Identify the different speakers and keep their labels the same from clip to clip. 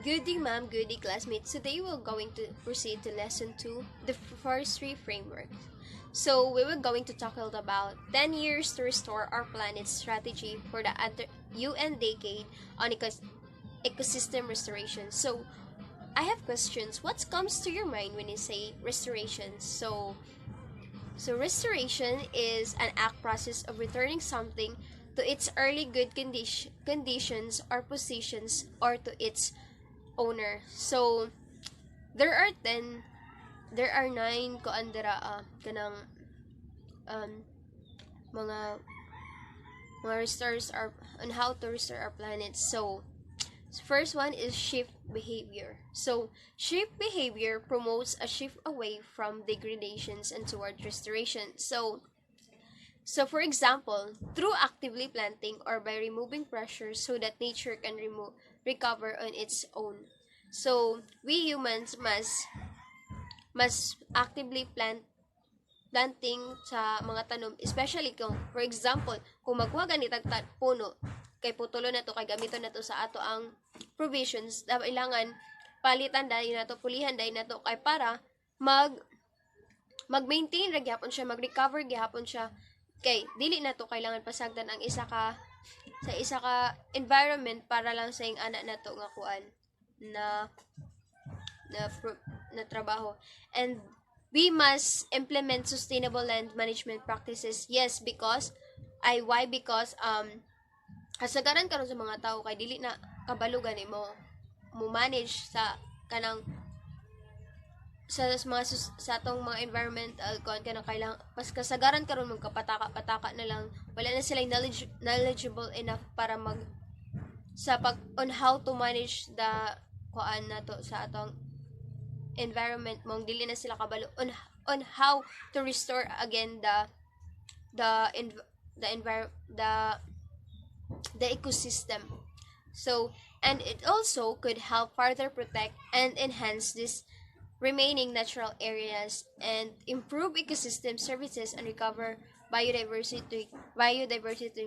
Speaker 1: Good day, ma'am. Good day, classmates. Today we're going to proceed to lesson 2, the forestry framework. So we were going to talk about 10 years to restore our planet's strategy for the UN decade on ecosystem restoration. So I have questions. What comes to your mind when you say restoration? So restoration is an act process of returning something to its early good conditions or positions or to its owner. So there are 10 there are 9 koandara kanang um mga restores our on how to restore our planet. So first one is shift behavior. So shift behavior promotes a shift away from degradations and toward restoration. So for example, through actively planting or by removing pressure so that nature can recover on its own. So we humans must actively planting sa mga tanom, especially kung for example, kung magwa ganitag puno kay putulo na to kay gamiton na to sa ato ang provisions, kailangan palitan dahil na to, pulihan dahil na to kay para mag-maintain ra gyapon siya, mag-recover gyapon siya. Kay dili na to kailangan pasagdan ang isa ka environment para lang sa ing ana na to nga kuan na trabaho. And we must implement sustainable land management practices. Yes, because kasagaran karon sa mga tao kay dili na kabalugan mo manage sa kanang sa atong mga environmental kanang kailang pas kasagaran karon magkapataka-pataka na lang, wala na sila knowledgeable enough para sa pag on how to manage the kuan nato sa atong environment, mong dili na sila kabalo on how to restore again the ecosystem. So and it also could help further protect and enhance this remaining natural areas and improve ecosystem services and recover biodiversity.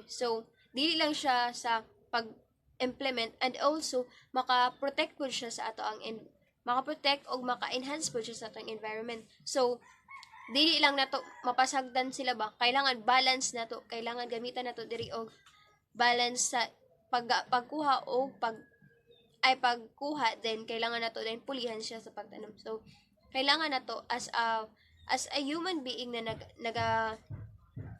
Speaker 1: So dili lang siya sa pag-implement, and also maka-protect po siya sa ato ang maka-protect o maka-enhance po siya sa atong environment. So dili lang nato mapasagdan sila ba, kailangan balance nato, kailangan gamitan nato diri og balance sa pagkuha o pagkuha, then kailangan nato din pulihan siya sa pagtanom. So kailangan nato as a human being na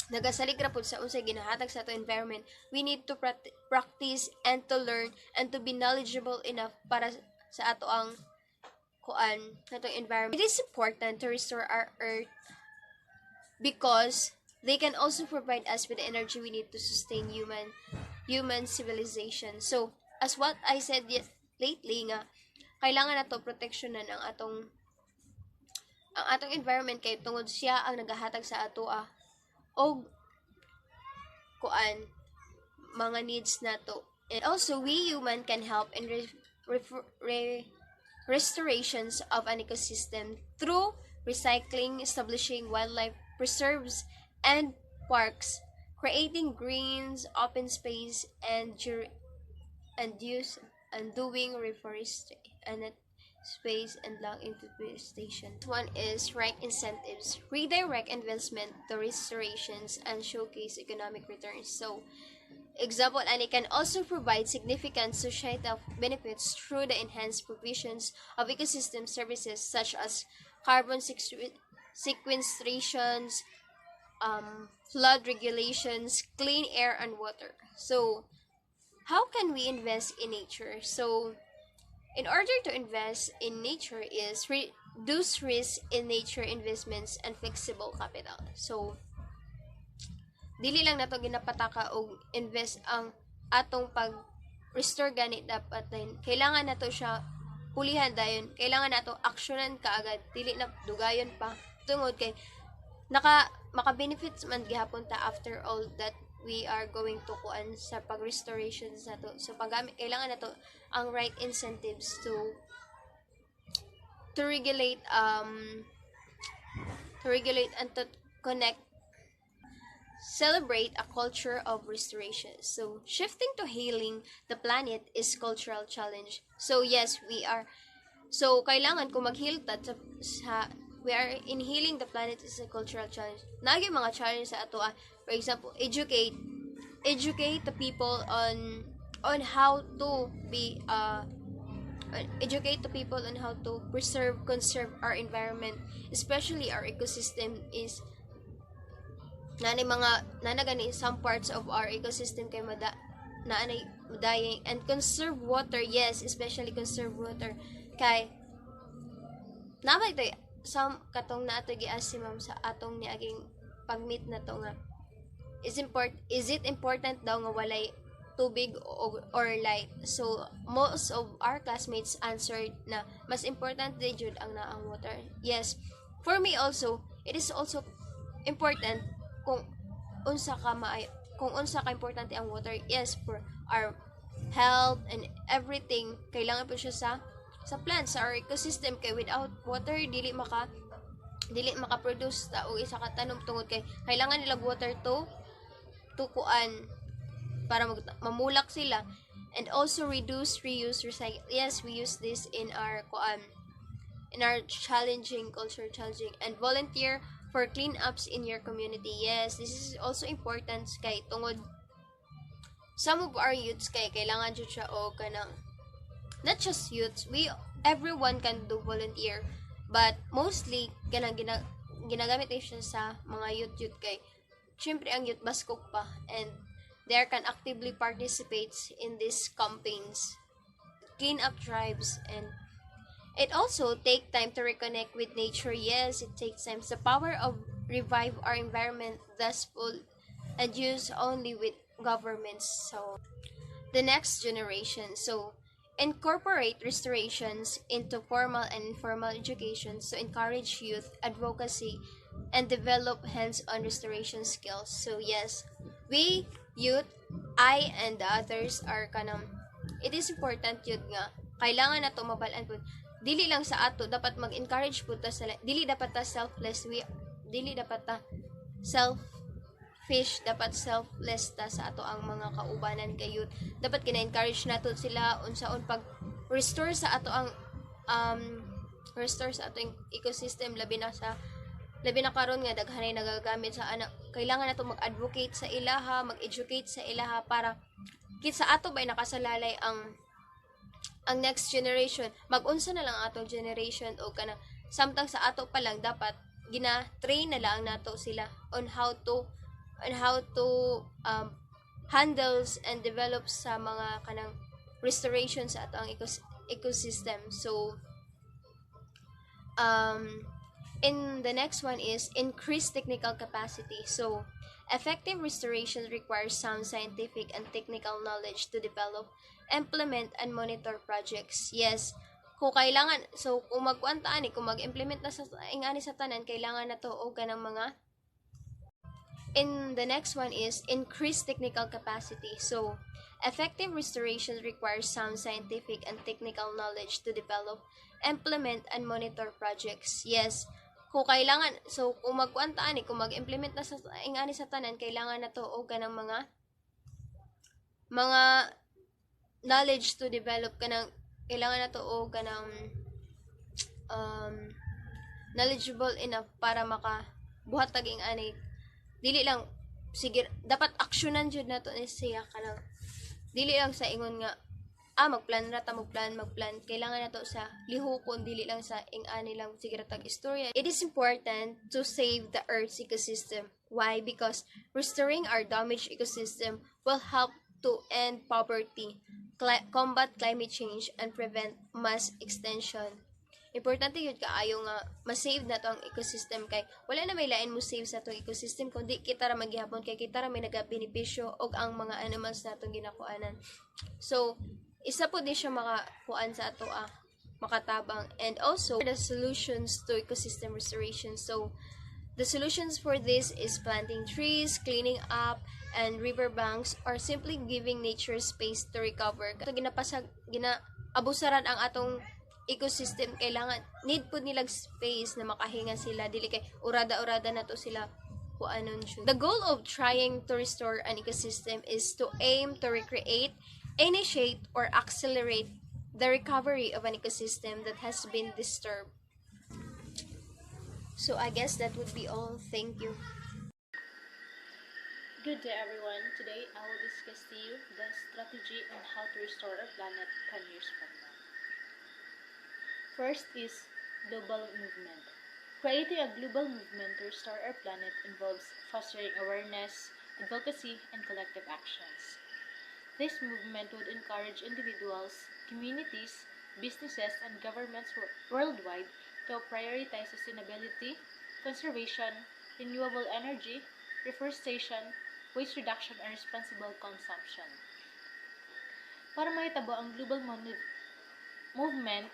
Speaker 1: nagasalig ra pud sa unsay ginahatag sa ato environment, we need to practice and to learn and to be knowledgeable enough para sa ato ang atong environment. It is important to restore our earth because they can also provide us with the energy we need to sustain human civilization. So as what I said lately nga, kailangan nato proteksyonan ang atong environment kay tungod siya ang nagahatag sa ato og mga needs nato. And also we human can help in restorations of an ecosystem through recycling, establishing wildlife preserves and parks, creating greens, open space, and doing reforestation and space and long infestation. One is right incentives, redirect investment to restorations and showcase economic returns. So example, and it can also provide significant societal benefits through the enhanced provisions of ecosystem services such as carbon sequestrations, flood regulations, clean air and water. So how can we invest in nature? So in order to invest in nature is reduce risk in nature investments and flexible capital. So dili lang nato ginapataka og invest ang atong pag-restore gani, dapat din kailangan nato siya pulihan dayon, kailangan nato aksyonan kaagad, dili na dugayon pa tungod kay maka-benefits man gihapon ta after all that we are going to kuan sa pag-restoration sa to. So kailangan nato ang right incentives to regulate and to connect celebrate a culture of restoration. So shifting to healing the planet is cultural challenge. So yes, kailangan kung maghiltad we are inhaling the planet is a cultural challenge. Nagi mga challenge sa ato for example, educate the people on how to be educate the people on how to conserve our environment, especially our ecosystem is nanagani some parts of our ecosystem kay naanay dying, and conserve water, yes, especially conserve water kay namay to some katong nato giasi ma'am sa atong niaging pagmeet na to nga is it important daw nga walay tubig or light. So most of our classmates answered na mas important di jud ang naang water. Yes, for me also it is also important kung unsa ka importante ang water. Yes, for our health and everything, kailangan po siya sa plants, sa our ecosystem, kay without water dili maka-produce ta og isa ka tanom tungod kay kailangan nila water to kuan para mamulak sila, and also reduce, reuse, recycle. Yes, we use this in our challenging and volunteer for cleanups in your community. Yes, this is also important kay tungod some of our youths kay kailangan jud siya og kanang not just youths, everyone can do volunteer, but mostly kanang ginagamit siya sa mga youth kay syempre ang youth baskog pa, and they can actively participate in these campaigns, clean up drives, and it also take time to reconnect with nature. Yes, it takes time. The power of revive our environment thus full and use only with governments. So the next generation. So incorporate restorations into formal and informal education. So encourage youth advocacy and develop hands-on restoration skills. So yes, we youth, I and the others are it is important yun nga kailangan na to mabalaan po, dili lang sa ato dapat mag-encourage po ta sa dili dapat ta selfless, dili dapat ta selfish, dapat selfless ta sa ato ang mga kaubanan kay youth. Dapat gina-encourage nato sila unsaon pag restore sa ato ang restore sa atong ecosystem, labi na karon nga daghanay nagagamit sa anak. Kailangan nato mag-advocate sa ilaha, mag-educate sa ilaha para sa ato ba'y nakasalalay ang next generation. Mag-unsa na lang atong generation o kanang samtang sa ato pa lang dapat gina-train na lang nato sila on how to handles and develop sa mga kanang restoration sa ato ang ecosystem. So in the next one is increase technical capacity. So effective restoration requires sound scientific and technical knowledge to develop, implement, and monitor projects. Yes, kung magkuantaan kung mag-implement na sa ingani sa tanan, kailangan na to og kanang mga. In the next one is increase technical capacity. So effective restoration requires sound scientific and technical knowledge to develop, implement, and monitor projects. Yes, kung magkuantaan kung mag-implement na sa ingani sa tanan, kailangan na to og kanang mga knowledge to develop, kailangan na to og kanang knowledgeable enough para makabuhat taging ani, dili lang sige dapat aksyonan jud nato ni siya kanang dili lang sa ingon nga magplan kailangan na to sa lihokon, dili lang sa ingani lang sige tag istorya. It is important to save the earth's ecosystem. Why? Because restoring our damaged ecosystem will help to end poverty, combat climate change, and prevent mass extinction. Importante yun kaayo nga ma-save na to ang ecosystem, kay wala na may lain mo save sa itong ecosystem kundi kita ra maghihapon, kay kita ra may nagabenepisyo og ang mga animals na itong ginakuanan. So isa po din siya makakuan sa ato makatabang. And also the solutions to ecosystem restoration. So the solutions for this is planting trees, cleaning up and riverbanks, or simply giving nature space to recover. Ito ginaabusaran ang atong ecosystem, kailangan need po nilang space na makahinga sila, dili kay urada-urada na to sila kuanon jud. The goal of trying to restore an ecosystem is to aim to recreate, initiate, or accelerate the recovery of an ecosystem that has been disturbed. So I guess that would be all. Thank you.
Speaker 2: Good day everyone. Today I will discuss to you the strategy on how to restore our planet 10 years from now. First is global movement. Creating a global movement to restore our planet involves fostering awareness, advocacy, and collective actions. This movement would encourage individuals, communities, businesses, and governments worldwide to prioritize sustainability, conservation, renewable energy, reforestation, waste reduction, and responsible consumption. Para mahitabo ang global movement,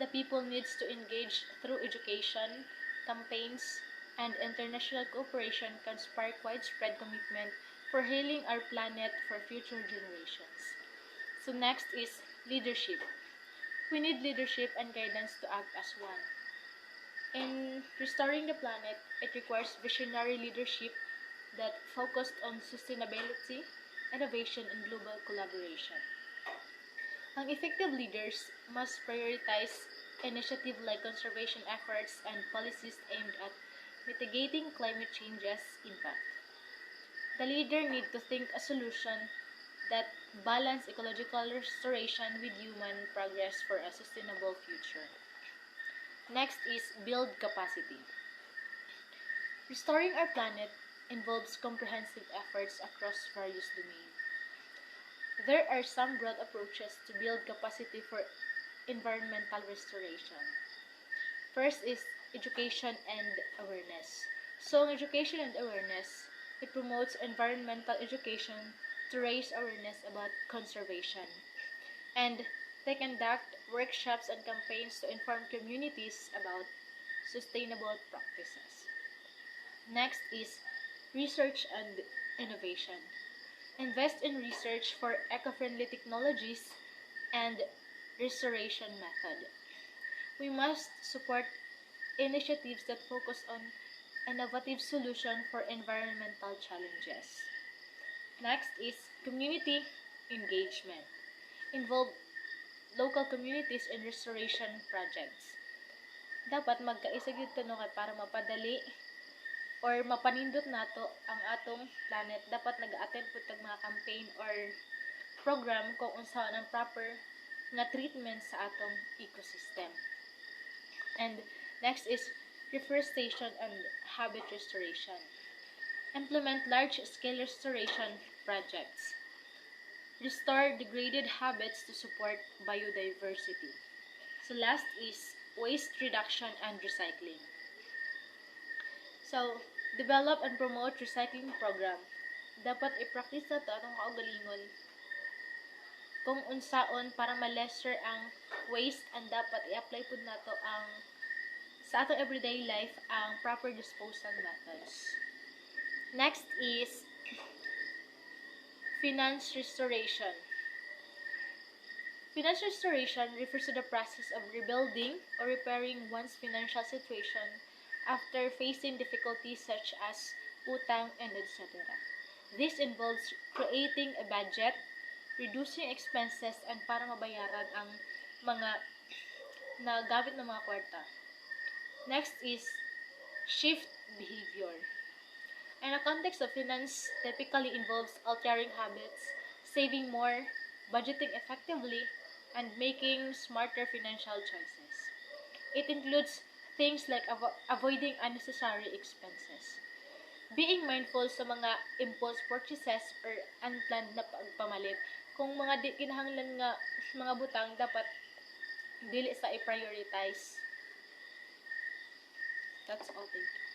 Speaker 2: the people needs to engage through education, campaigns, and international cooperation can spark widespread commitment for healing our planet for future generations. So next is leadership. We need leadership and guidance to act as one. In restoring the planet, it requires visionary leadership that focused on sustainability, innovation, and global collaboration. Ang effective leaders must prioritize initiatives like conservation efforts and policies aimed at mitigating climate change's impact. The leader needs to think a solution that balance ecological restoration with human progress for a sustainable future. Next is build capacity. Restoring our planet involves comprehensive efforts across various domains. There are some broad approaches to build capacity for environmental restoration. First is education and awareness. So in education and awareness, it promotes environmental education to raise awareness about conservation. And they conduct workshops and campaigns to inform communities about sustainable practices. Next is research and innovation. Invest in research for eco-friendly technologies and restoration method. We must support initiatives that focus on innovative solutions for environmental challenges. Next is community engagement. Involve local communities in restoration projects. Dapat magkaisa gyud to no kay para mapadali or mapanindot nato ang atong planet. Dapat nag-attend pud tag mga campaign or program kung unsaon ang proper nga treatment sa atong ecosystem. And next is reforestation and habit restoration. Implement large-scale restoration projects. Restore degraded habits to support biodiversity. So last is waste reduction and recycling. So, develop and promote recycling program. Dapat i-practice na ito atong kaugalingon kung unsaon para ma-lesser ang waste and dapat i-apply pud nato ang sa atong everyday life ang proper disposal methods. Next is finance restoration. Finance restoration refers to the process of rebuilding or repairing one's financial situation after facing difficulties such as utang and etc. This involves creating a budget, reducing expenses, and para mabayaran ang mga nagamit ng mga kwarta. Next is shift behavior. In a context of finance typically involves altering habits, saving more, budgeting effectively, and making smarter financial choices. It includes things like avoiding unnecessary expenses, being mindful sa mga impulse purchases or unplanned na pagpamalit. Kung mga di kinahanglan nga mga butang, dapat dili sa i-prioritize. That's all. Thank you.